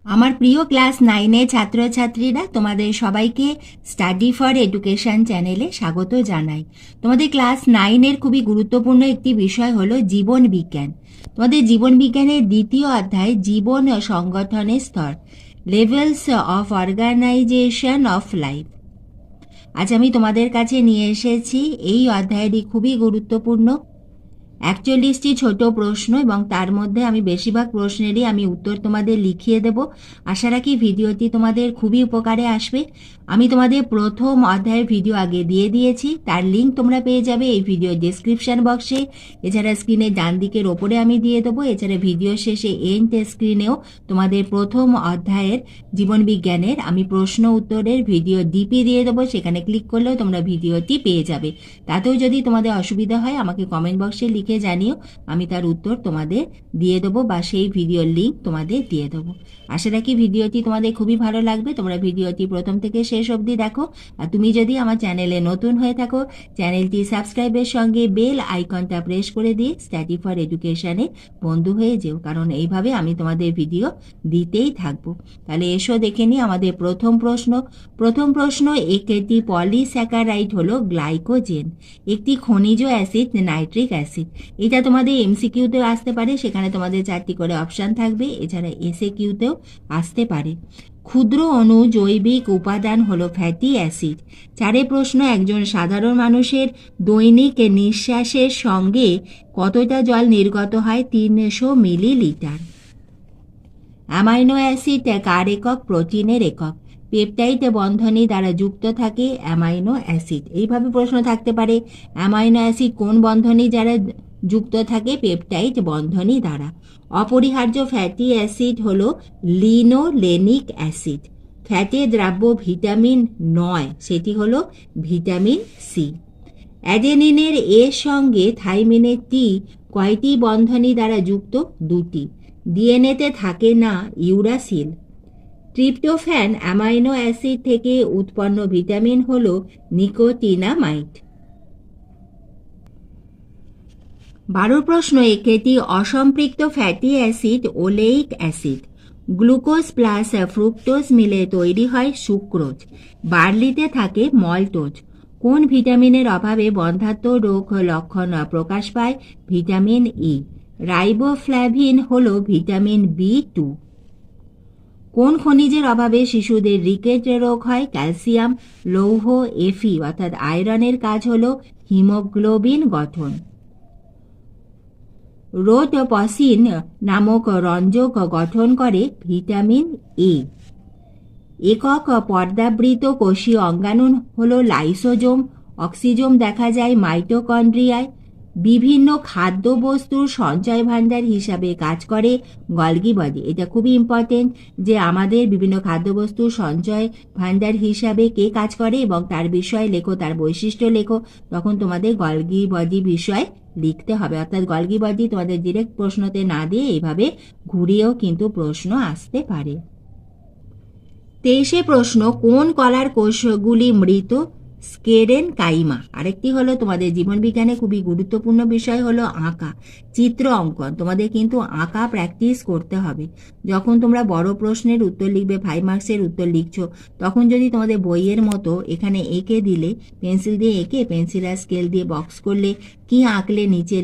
আমার প্রিয় ক্লাস 9-এর ছাত্রছাত্রীরা, তোমাদের সবাইকে স্টাডি ফর এডুকেশন চ্যানেলে স্বাগত জানাই। তোমাদের ক্লাস 9-এর খুবই গুরুত্বপূর্ণ একটি বিষয় হলো জীবন বিজ্ঞান। তোমাদের জীবন বিজ্ঞানের দ্বিতীয় অধ্যায় জীবন ও সংগঠনের স্তর, levels of organisation of life. আজ আমি তোমাদের কাছে নিয়ে এসেছি এই অধ্যায়টি খুবই গুরুত্বপূর্ণ 41টি ছোট প্রশ্ন, এবং তার মধ্যে আমি বেশিরভাগ প্রশ্নেরই আমি উত্তর তোমাদের লিখিয়ে দেব। আশা রাখি ভিডিওটি তোমাদের খুবই উপকারে আসবে। আমি তোমাদের প্রথম অধ্যায়ের ভিডিও আগে দিয়ে দিয়েছি, তার লিঙ্ক তোমরা পেয়ে যাবে এই ভিডিও ডেসক্রিপশন বক্সে। এছাড়া স্ক্রিনের ডান দিকের ওপরে আমি দিয়ে দেবো। এছাড়া ভিডিও শেষে এন্ড স্ক্রিনেও তোমাদের প্রথম অধ্যায়ের জীবন বিজ্ঞানের আমি প্রশ্ন উত্তরের ভিডিও ডিপি দিয়ে দেবো, সেখানে ক্লিক করলেও তোমরা ভিডিওটি পেয়ে যাবে। তাতেও যদি তোমাদের অসুবিধা হয় আমাকে কমেন্ট বক্সে লিখে জানিও, আমি তার উত্তর তোমাদের দিয়ে দেবো বা সেই ভিডিওর লিঙ্ক তোমাদের দিয়ে দেবো। আশা রাখি ভিডিওটি তোমাদের খুবই ভালো লাগবে। তোমরা ভিডিওটি প্রথম থেকে শেষ অবধি দেখো। আর তুমি যদি আমার চ্যানেলে নতুন হয়ে থাকো, চ্যানেলটি সাবস্ক্রাইবের সঙ্গে বেল আইকনটা প্রেস করে দিয়ে স্টাডি ফর এডুকেশনে বন্ধু হয়ে যেও, কারণ এইভাবে আমি তোমাদের ভিডিও দিতেই থাকবো। তাহলে এসো দেখে নিই আমাদের প্রথম প্রশ্ন একটি পলিস্যাকারাইড হলো গ্লাইকোজেন, একটি খনিজ অ্যাসিড নাইট্রিক অ্যাসিড। এটা তোমাদের এমসিকিউতেও আসতে পারে, সেখানে তোমাদের 4টি করে অপশান থাকবে। এছাড়া এসএকিউতেও আসতে পারে। ক্ষুদ্র অণু জৈবিক উপাদান হলো ফ্যাটি অ্যাসিড। 4 প্রশ্ন, একজন সাধারণ মানুষের দৈনিক নিঃশ্বাসের সঙ্গে কতটা জল নির্গত হয়? 300 মিলিলিটার। অ্যামাইনো অ্যাসিড কার একক? প্রোটিনের একক। পেপটাইড বন্ধনী দ্বারা যুক্ত থাকে অ্যামাইনো অ্যাসিড। এইভাবে প্রশ্ন থাকতে পারে, অ্যামাইনো অ্যাসিড কোন বন্ধনী দ্বারা যুক্ত থাকে? পেপটাইড বন্ধনী দ্বারা। অপরিহার্য ফ্যাটি অ্যাসিড হলো লিনোলেনিক অ্যাসিড। ফ্যাটে দ্রাব্য ভিটামিন নয়, সেটি হলো ভিটামিন সি। অ্যাডেনিনের এর সঙ্গে থাইমিনের টি কয়টি বন্ধনী দ্বারা যুক্ত? 2টি। ডিএনএতে থাকে না ইউরাসিল। ট্রিপ্টোফ্যান অ্যামাইনো অ্যাসিড থেকে উৎপন্ন ভিটামিন হল নিকোটিনামাইড। 12 প্রশ্ন, একটি অসম্পৃক্ত fatty acid oleic acid. Glucose plus fructose মিলে তৈরি হয় সুক্রোজ। বার্লিতে থাকে মল্টোজ। কোন ভিটামিনের অভাবে বন্ধ্যাত্ব রোগ লক্ষণ প্রকাশ পায়? Vitamin E. রাইবোফ্ল্যাভিন হল ভিটামিন B2। কোন খনিজের অভাবে শিশুদের রিকেট রোগ হয়? ক্যালসিয়াম। লৌহ এফি অর্থাৎ আয়রনের কাজ হল হিমোগ্লোবিন গঠন। রোডোপসিন নামক রঞ্জক গঠন করে ভিটামিন এ। একক পর্দাবৃত কোষীয় অঙ্গাণু হল লাইসোজোম। অক্সিজোম দেখা যায় মাইটোকন্ড্রিয়ায়। বিভিন্ন খাদ্যবস্তুর সঞ্চয় ভাণ্ডার হিসাবে কাজ করে গলগি বডি। এটা খুবই ইম্পর্টেন্ট যে আমাদের বিভিন্ন খাদ্যবস্তুর সঞ্চয় ভাণ্ডার হিসাবে কে কাজ করে এবং তার বিষয়ে লেখো, তার বৈশিষ্ট্য লেখো। তখন তোমাদের গলগি বডি বিষয় লিখতে হবে। অর্থাৎ গলগি বডি তোমাদের ডিরেক্ট প্রশ্নতে না দিয়ে এইভাবে ঘুরিয়েও কিন্তু প্রশ্ন আসতে পারে। 23 প্রশ্ন, কোন কলার কোষগুলি মৃত? স্কেরেন কাইমা। আরেকটি হলো তোমাদের জীবন বিজ্ঞানে খুবই গুরুত্বপূর্ণ বিষয় হলো আঁকা, চিত্র অঙ্কন। তোমাদের কিন্তু আঁকা প্র্যাকটিস করতে হবে। যখন তোমরা বড় প্রশ্নের উত্তর লিখবে, 5 মার্কসের উত্তর লিখছো, তখন যদি তোমাদের বইয়ের মতো এখানে এঁকে দিলে, পেন্সিল দিয়ে এঁকে পেন্সিল আর স্কেল দিয়ে বক্স করলে, কি আঁকলে নিচে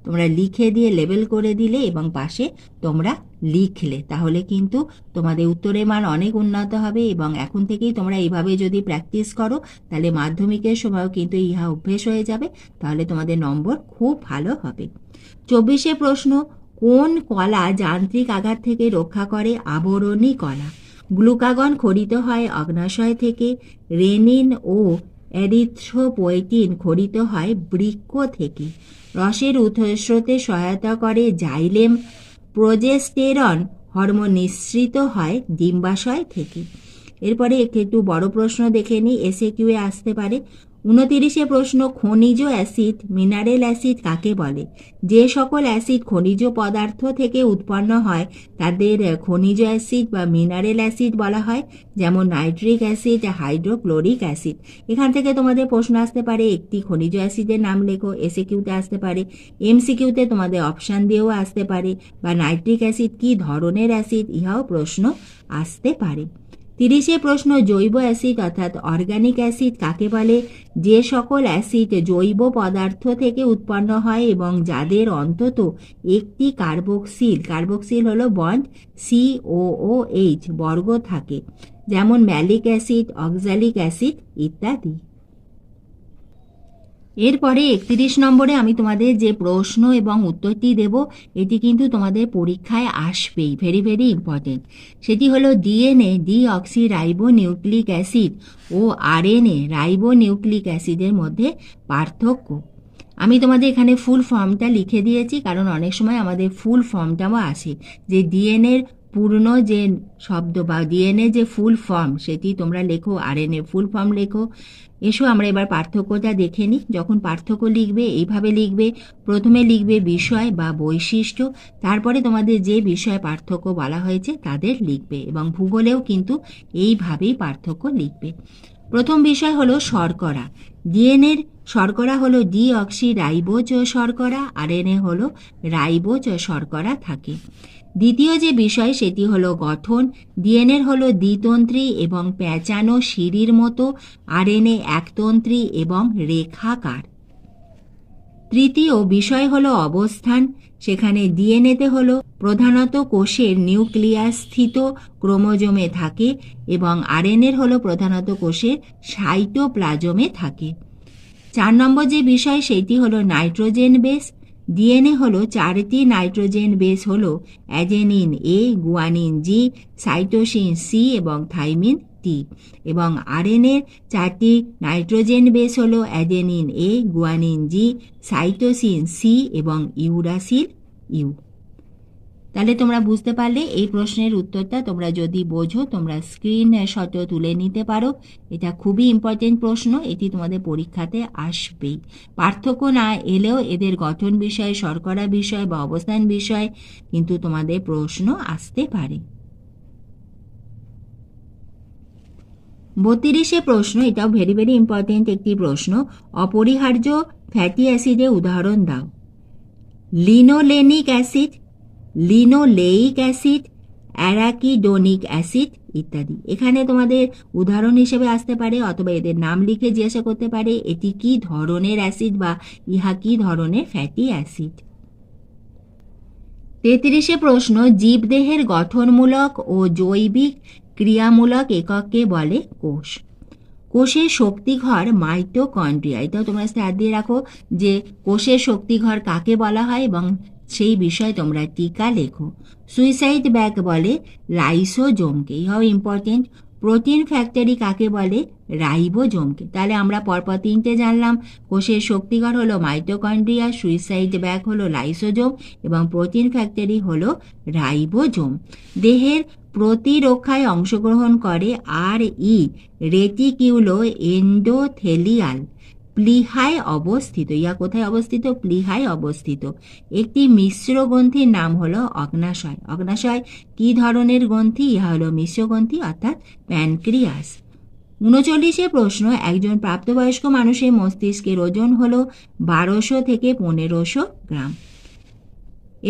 তোমরা লিখে দিয়ে লেবেল করে দিলে এবং পাশে তোমরা লিখলে, তাহলে কিন্তু তোমাদের উত্তরের মান অনেক উন্নত হবে। এবং এখন থেকেই তোমরা এইভাবে যদি প্র্যাকটিস করো, তাহলে মাধ্যমিকের সময়ও কিন্তু ইহা অভ্যেস হয়ে যাবে, তাহলে তোমাদের নম্বর খুব ভালো হবে। 24 প্রশ্ন, কোন কলা যান্ত্রিক আঘাত থেকে রক্ষা করে? আবরণী কলা। গ্লুকাগন খরিত হয় অগ্নাশয় থেকে। রেনিন ও এরিথ্রোপয়েটিন খরিত হয় বৃক্ক থেকে। রসের উৎসতে সহায়তা করে জাইলেম। প্রোজেস্টেরন হরমোন নিঃসৃত হয় ডিম্বাশয় থেকে। এরপরে একটু বড় প্রশ্ন দেখে নিই, এসএকিউয়ে আসতে পারে। 29 প্রশ্ন, খনিজ অ্যাসিড মিনারেল অ্যাসিড কাকে বলে? যে সকল অ্যাসিড খনিজ পদার্থ থেকে উৎপন্ন হয় তাদের খনিজ অ্যাসিড বা মিনারেল অ্যাসিড বলা হয়, যেমন নাইট্রিক অ্যাসিড, হাইড্রোক্লোরিক অ্যাসিড। এখান থেকে তোমাদের প্রশ্ন আসতে পারে একটি খনিজ অ্যাসিডের নাম লেখো, এসএকিউতে আসতে পারে, এমসিকিউতে তোমাদের অপশান দিয়েও আসতে পারে, বা নাইট্রিক অ্যাসিড কী ধরনের অ্যাসিড ইহাও প্রশ্ন আসতে পারে। 30 প্রশ্ন, জৈব অ্যাসিড অর্থাৎ অর্গানিক অ্যাসিড কাকে বলে? যে সকল অ্যাসিড জৈব পদার্থ থেকে উৎপন্ন হয় এবং যাদের অন্তত একটি কার্বক্সিল হলো বন্ড COOH বর্গ থাকে, যেমন ম্যালিক অ্যাসিড, অক্সালিক অ্যাসিড ইত্যাদি। এরপরে 31 নম্বরে আমি তোমাদের যে প্রশ্ন এবং উত্তরটি দেব এটি কিন্তু তোমাদের পরীক্ষায় আসবেই, ভেরি ভেরি ইম্পর্টেন্ট। সেটি হলো DNA deoxyribonucleic acid ও আরএনএ রাইবো নিউক্লিক অ্যাসিডের মধ্যে পার্থক্য। আমি তোমাদের এখানে ফুল ফর্মটা লিখে দিয়েছি, কারণ অনেক সময় আমাদের ফুল ফর্মটাও আসে, যে ডিএনএর পূর্ণ যে শব্দ বা ডিএনএ যে ফুল ফর্ম সেটি তোমরা লেখো, আরএনএ ফুল ফর্ম লেখো। এসো আমরা এবার পার্থক্যটা দেখে নিই। যখন পার্থক্য লিখবে এইভাবে লিখবে, প্রথমে লিখবে বিষয় বা বৈশিষ্ট্য, তারপরে তোমাদের যে বিষয় পার্থক্য বলা হয়েছে তাদের লিখবে, এবং ভূগোলেও কিন্তু এইভাবেই পার্থক্য লিখবে। প্রথম বিষয় হলো শর্করা। ডিএনএর শর্করা হলো ডিঅক্সি রাইবোজ শর্করা, আরএনএ হলো রাইবোজ শর্করা থাকে। দ্বিতীয় যে বিষয় সেটি হলো গঠন। ডিএনএর হলো দ্বিতন্ত্রী এবং পেঁচানো সিঁড়ির মতো, আরএনএ একতন্ত্রী এবং রেখাকার। তৃতীয় বিষয় হলো অবস্থান। সেখানে ডিএনএতে হলো প্রধানত কোষের নিউক্লিয়াস স্থিত ক্রোমোজোমে থাকে এবং আরএনএর হলো প্রধানত কোষের সাইটোপ্লাজমে থাকে। 4 নম্বর যে বিষয় সেটি হলো নাইট্রোজেন বেস। ডিএনএ হলো 4টি নাইট্রোজেন বেস হলো adenine A, guanine G, cytosine C এবং থাইমিন T, এবং আরএনএর 4টি নাইট্রোজেন বেস হলো adenine A, guanine G, cytosine C এবং ইউরাসিল U। তাহলে তোমরা বুঝতে পারলে এই প্রশ্নের উত্তরটা তোমরা যদি বোঝো তোমরা স্ক্রিনশটও তুলে নিতে পারো। এটা খুবই ইম্পর্টেন্ট প্রশ্ন, এটি তোমাদের পরীক্ষাতে আসবেই। পার্থক্য না এলেও এদের গঠন বিষয়, শর্করা বিষয় বা অবস্থান বিষয় কিন্তু তোমাদের প্রশ্ন আসতে পারে। 32 প্রশ্ন, এটাও ভেরি ভেরি ইম্পর্টেন্ট একটি প্রশ্ন। অপরিহার্য ফ্যাটি অ্যাসিডের উদাহরণ দাও। Linolenic acid, linoleic acid, arachidonic acid ইত্যাদি। এখানে তোমাদের উদাহরণ হিসেবে আসতে পারে, অথবা এদের নাম লিখে জিজ্ঞাসা করতে পারে এটি কি ধরনের অ্যাসিড বা ইহা কি ধরনের ফ্যাটি অ্যাসিড। 33 প্রশ্ন, জীবদেহের গঠনমূলক ও জৈবিক ক্রিয়ামূলক এককে বলে কোষ। কোষের শক্তিঘর মাইটোকন্ড্রিয়া। এটাও তোমরা স্যার দিয়ে রাখো যে কোষের শক্তিঘর কাকে বলা হয় এবং সেই বিষয়ে তোমরা টিকা লেখো। সুইসাইড ব্যাগ বলে লাইসোজোমকে, ইহাও ইম্পর্টেন্ট। প্রোটিন ফ্যাক্টরি কাকে বলে? রাইবোজোমকে। তাহলে আমরা পরপর 3টে জানলাম। কোষের শক্তিঘর হলো মাইটোকন্ড্রিয়া, সুইসাইড ব্যাগ হলো লাইসোজোম এবং প্রোটিন ফ্যাক্টরি হলো রাইবোজোম। দেহের প্রতিরক্ষায় অংশগ্রহণ করে RE রেটিকিউলো এন্ডোথেলিয়াল প্লিহায় অবস্থিত। ইহা কোথায় অবস্থিত? প্লিহায় অবস্থিত। একটি মিশ্র গ্রন্থির নাম হলো অগ্নাশয়। অগ্নাশয় কি ধরনের গ্রন্থি? ইহা হলো মিশ্র গ্রন্থি অর্থাৎ প্যানক্রিয়াস। 39 প্রশ্ন, একজন প্রাপ্তবয়স্ক মানুষের মস্তিষ্কের ওজন হলো 1200 থেকে 1500 গ্রাম।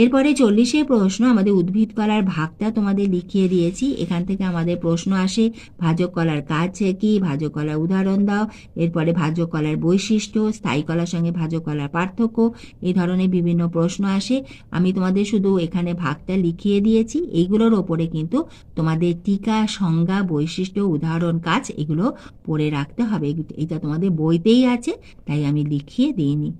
এরপরে 40 প্রশ্ন, আমাদের উদ্ভিদ কলার ভাগটা তোমাদের লিখিয়ে দিয়েছি। এখান থেকে আমাদের প্রশ্ন আসে ভাজক কলার কাজ কি, ভাজক কলার উদাহরণ দাও। এরপরে ভাজক কলার বৈশিষ্ট্য, স্থায়ী কলার সঙ্গে ভাজক কলার পার্থক্য, এই ধরনের বিভিন্ন প্রশ্ন আসে। আমি তোমাদের শুধু এখানে ভাগটা লিখিয়ে দিয়েছি, এইগুলোর ওপরে কিন্তু তোমাদের টিকা, সংজ্ঞা, বৈশিষ্ট্য, উদাহরণ, কাজ এগুলো পড়ে রাখতে হবে। এটা তোমাদের বইতেই আছে, তাই আমি লিখিয়ে দিইনি।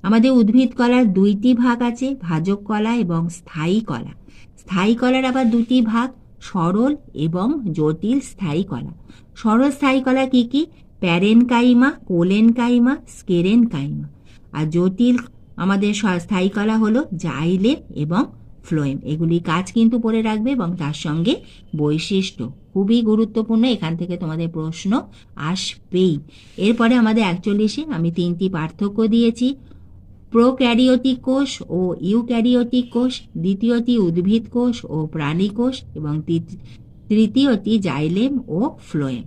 আমাদের উদ্ভিদ কলার 2টি ভাগ আছে, ভাজক কলা এবং স্থায়ী কলা। স্থায়ী কলার আবার 2টি ভাগ, সরল এবং জটিল স্থায়ী কলা। সরল স্থায়ী কলা কি কি? Parenchyma, collenchyma, স্কেরেনকাইমা। আর জটিল আমাদের স্থায়ী কলা হলো জাইলেম এবং ফ্লোয়েম, এগুলি কাজ কিন্তু পড়ে রাখবে এবং তার সঙ্গে বৈশিষ্ট্য খুবই গুরুত্বপূর্ণ, এখান থেকে তোমাদের প্রশ্ন আসবেই। এরপরে আমাদের 41-এ আমি 3টি পার্থক্য দিয়েছি, প্রোক্যারিওটিক কোষ ও ইউক্যারিওটিক কোষ, দ্বিতীয়টি উদ্ভিদ কোষ ও প্রাণী কোষ এবং তৃতীয়টি জাইলেম ও ফ্লোয়েম।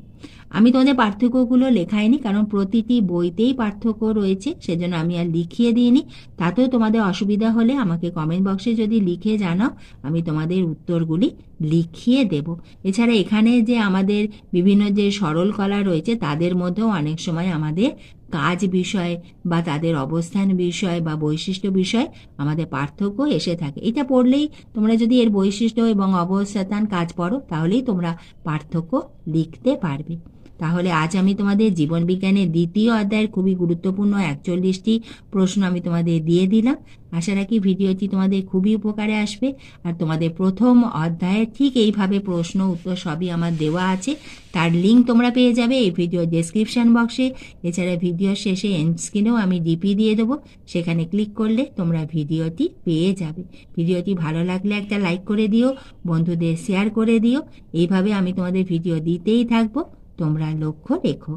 আমি তোমাদের পার্থক্যগুলো লেখাইনি, কারণ প্রতিটি বইতেই পার্থক্য রয়েছে, সেজন্য আমি আর লিখিয়ে দিইনি। তাতেও তোমাদের অসুবিধা হলে আমাকে কমেন্ট বক্সে যদি লিখে জানাও, আমি তোমাদের উত্তরগুলি লিখিয়ে দেব। এছাড়া এখানে যে আমাদের বিভিন্ন যে সরল কলা রয়েছে তাদের মধ্যেও অনেক সময় আমাদের কাজ বিষয় বা তাদের অবস্থান বিষয় বা বৈশিষ্ট্য বিষয় আমাদের পার্থক্য এসে থাকে। এটা পড়লেই তোমরা যদি এর বৈশিষ্ট্য এবং অবস্থান কাজ পড়ো, তাহলেই তোমরা পার্থক্য লিখতে পারবে। তাহলে আজ আমি তোমাদের জীবন বিজ্ঞানের দ্বিতীয় অধ্যায়ের খুবই গুরুত্বপূর্ণ 41টি প্রশ্ন আমি তোমাদের দিয়ে দিলাম। আশা রাখি ভিডিওটি তোমাদের খুবই উপকারে আসবে। আর তোমাদের প্রথম অধ্যায়ে ঠিক এইভাবে প্রশ্ন উত্তর সবই আমার দেওয়া আছে, তার লিঙ্ক তোমরা পেয়ে যাবে এই ভিডিও ডেসক্রিপশন বক্সে। এছাড়া ভিডিওর শেষে এন্ড স্ক্রিনেও আমি ডিপি দিয়ে দেবো, সেখানে ক্লিক করলে তোমরা ভিডিওটি পেয়ে যাবে। ভিডিওটি ভালো লাগলে একটা লাইক করে দিও, বন্ধুদের শেয়ার করে দিও। এইভাবে আমি তোমাদের ভিডিও দিতেই থাকবো, তোমরা লক্ষ্য রেখো।